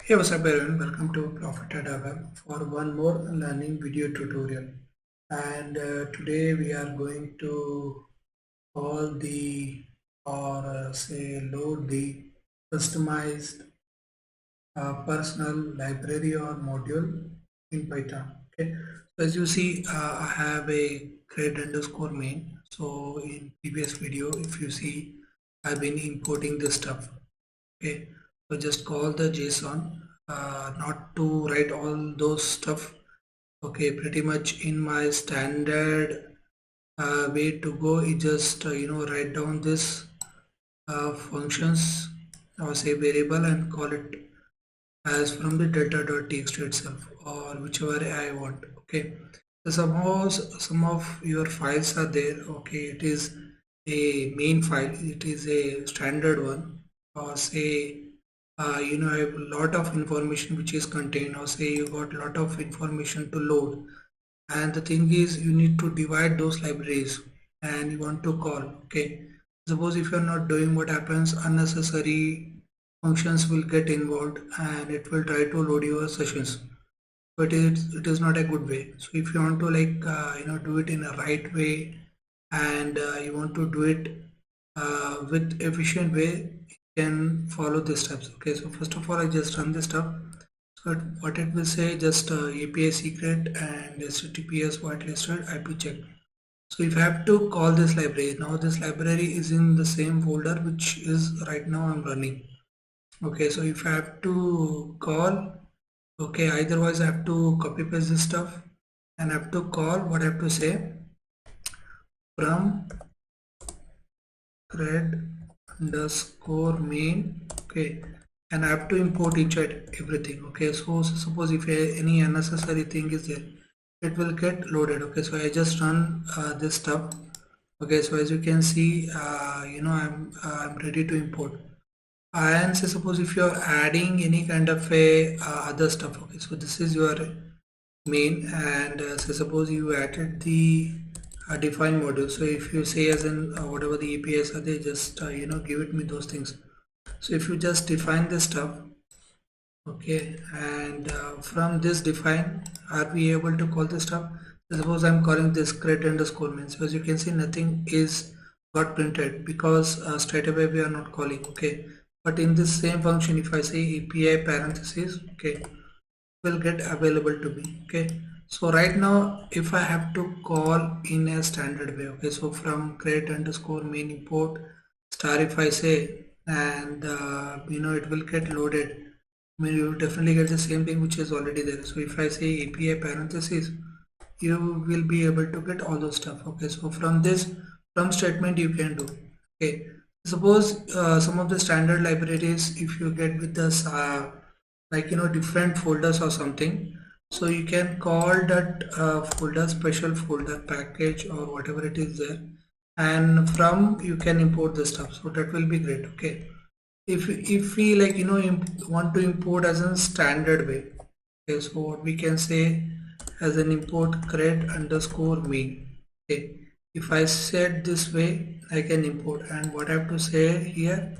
Hey, what's up everyone? Welcome to Profit at Web for one more learning video tutorial. And today we are going to call the or say load the customized personal library or module in Python. Okay. So as you see, I have a grade underscore main. So in previous video, if you see, I've been importing this stuff. Okay, so just call the JSON, not to write all those stuff. Okay, pretty much in my standard way to go is just write down this functions or say variable and call it as from the data.txt itself or whichever I want. Okay, so some of your files are there. Okay, it is a main file, it is a standard one, or say I have a lot of information which is contained, or say you got a lot of information to load, and the thing is you need to divide those libraries and you want to call. Okay, suppose if you're not doing, what happens, unnecessary functions will get involved and it will try to load your sessions, but it is not a good way. So if you want to do it in a right way and you want to do it with efficient way, you can follow these steps. Okay, so first of all I just run this stuff. So what it will say, just API secret and HTTPS whitelisted IP check. So if I have to call this library, now this library is in the same folder which is right now I'm running. Okay, so if I have to call, okay, otherwise I have to copy paste this stuff and I have to call, what I have to say, from cred underscore main. Okay, and I have to import each and everything. Okay, so suppose if any unnecessary thing is there, it will get loaded. Okay, so I just run this stuff. Okay, so as you can see, I'm ready to import. And say suppose if you're adding any kind of a other stuff. Okay, so this is your main, and say suppose you added the define module. So if you say as in whatever the APIs are, they just give it me those things. So if you just define this stuff, okay, and from this define, are we able to call this stuff? So suppose I'm calling this create underscore main. So as you can see, nothing is got printed because straight away we are not calling. Okay, but in this same function, if I say API parentheses, okay, will get available to me. Okay, so right now if I have to call in a standard way, okay, so from create underscore main import star, if I say, and it will get loaded. I mean, you will definitely get the same thing which is already there. So if I say API parentheses, you will be able to get all those stuff. Okay, so from this from statement you can do. Okay, suppose some of the standard libraries, if you get with this different folders or something, so you can call that folder special folder package or whatever it is there, and from you can import the stuff. So that will be great. Okay, if we want to import as a standard way. Okay, so what we can say as an import cred underscore main. Okay, if I set this way, I can import, and what I have to say here,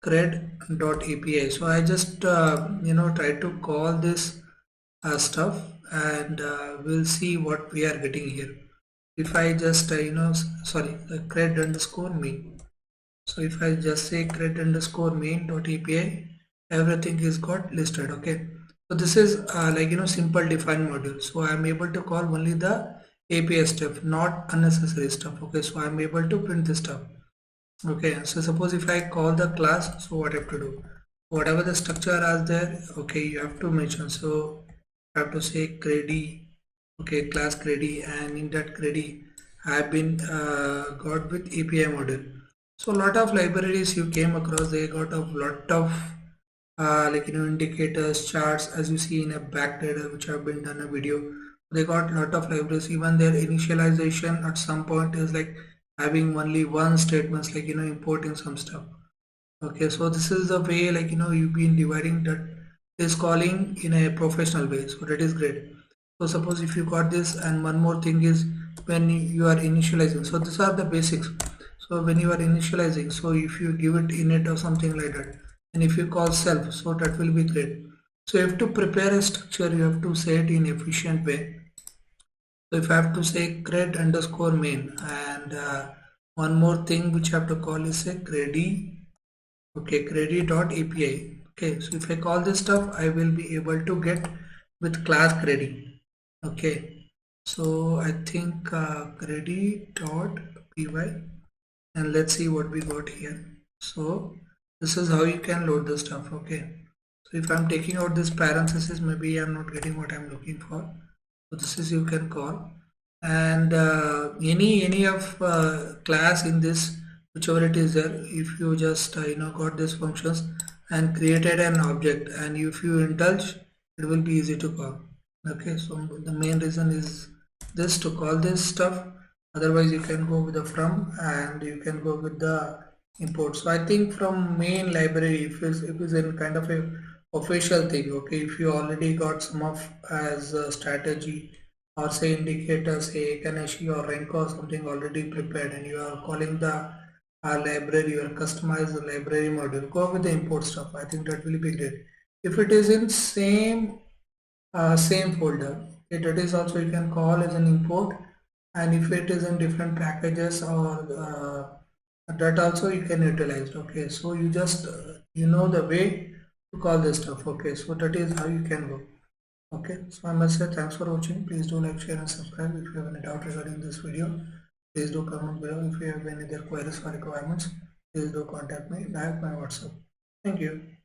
cred.api. So I just try to call this stuff, and we'll see what we are getting here. If I just cred underscore main. So if I just say cred underscore main dot API, everything is got listed. Okay, so this is simple define module. So I am able to call only the API stuff, not unnecessary stuff. Okay, so I am able to print this stuff. Okay, so suppose if I call the class, so what I have to do, whatever the structure is there, okay, you have to mention. So I have to say credy, okay, class credy, and in that credy I have been got with API model. So a lot of libraries you came across, they got a lot of indicators, charts, as you see in a backdata which have been done a video. They got a lot of libraries. Even their initialization at some point is like having only one statements, importing some stuff. Okay, so this is the way you've been dividing that is calling in a professional way. So that is great. So suppose if you got this, and one more thing is when you are initializing. So these are the basics. So when you are initializing, so if you give it init or something like that, and if you call self, so that will be great. So you have to prepare a structure, you have to say it in efficient way. So if I have to say cred underscore main, and one more thing which I have to call is a credi, okay, credi dot API. Okay, so if I call this stuff, I will be able to get with class credi. Okay, so I think credi dot py, and let's see what we got here. So this is how you can load the stuff. Okay, so if I'm taking out this parenthesis, maybe I'm not getting what I'm looking for. So this is you can call, and any of class in this, whichever it is there, if you just got these functions and created an object, and if you indulge, it will be easy to call. Okay, so the main reason is this, to call this stuff. Otherwise you can go with the from, and you can go with the import. So I think from main library, if it's in kind of a official thing, okay, if you already got some of as a strategy, or say indicator, say Kanashi or Renko or something already prepared, and you are calling the library, you are customize the library module, go with the import stuff. I think that will be great. If it is in same folder, okay, that is also you can call as an import. And if it is in different packages, or that also you can utilize. Okay, so you just you know the way to call this stuff. Okay, so that is how you can go. Okay, so I must say thanks for watching. Please do like, share and subscribe. If you have any doubt regarding this video, please do comment below. If you have any other queries or requirements, please do contact me. I have my WhatsApp. Thank you.